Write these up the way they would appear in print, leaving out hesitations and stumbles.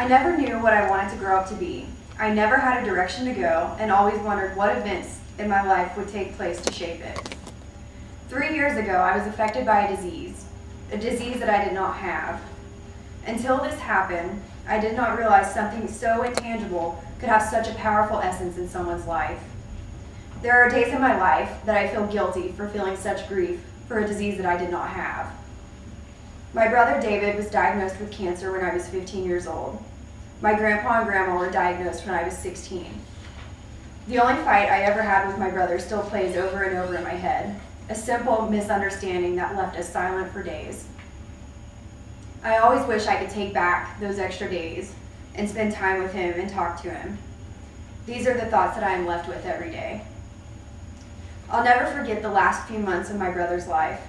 I never knew what I wanted to grow up to be. I never had a direction to go and always wondered what events in my life would take place to shape it. 3 years ago, I was affected by a disease that I did not have. Until this happened, I did not realize something so intangible could have such a powerful essence in someone's life. There are days in my life that I feel guilty for feeling such grief for a disease that I did not have. My brother David was diagnosed with cancer when I was 15 years old. My grandpa and grandma were diagnosed when I was 16. The only fight I ever had with my brother still plays over and over in my head, a simple misunderstanding that left us silent for days. I always wish I could take back those extra days and spend time with him and talk to him. These are the thoughts that I am left with every day. I'll never forget the last few months of my brother's life.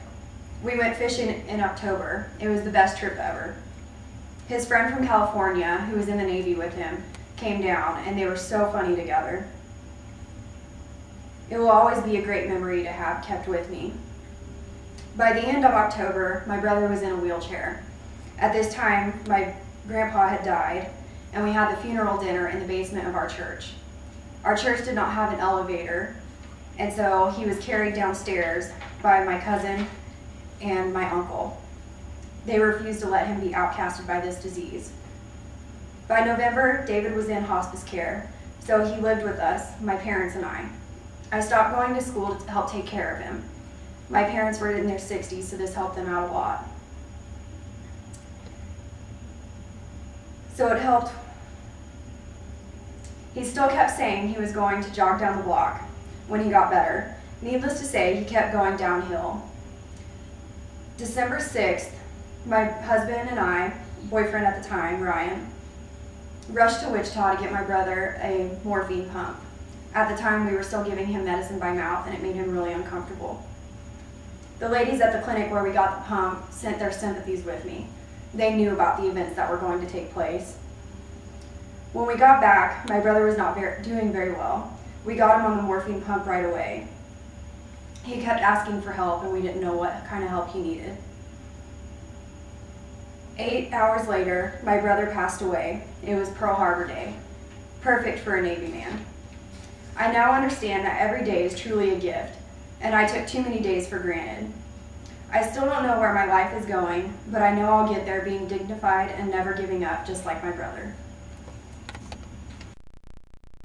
We went fishing in October. It was the best trip ever. His friend from California, who was in the Navy with him, came down, and they were so funny together. It will always be a great memory to have kept with me. By the end of October, my brother was in a wheelchair. At this time, my grandpa had died, and we had the funeral dinner in the basement of our church. Our church did not have an elevator, and so he was carried downstairs by my cousin and my uncle. They refused to let him be outcasted by this disease. By November, David was in hospice care, so he lived with us, my parents and I. I stopped going to school to help take care of him. My parents were in their 60s, so this helped them out a lot. So it helped. He still kept saying he was going to jog down the block when he got better. Needless to say, he kept going downhill. December 6th, my husband and I, boyfriend at the time, Ryan, rushed to Wichita to get my brother a morphine pump. At the time, we were still giving him medicine by mouth, and it made him really uncomfortable. The ladies at the clinic where we got the pump sent their sympathies with me. They knew about the events that were going to take place. When we got back, my brother was not doing very well. We got him on the morphine pump right away. He kept asking for help, and we didn't know what kind of help he needed. 8 hours later, my brother passed away. It was Pearl Harbor Day. Perfect for a Navy man. I now understand that every day is truly a gift, and I took too many days for granted. I still don't know where my life is going, but I know I'll get there being dignified and never giving up, just like my brother.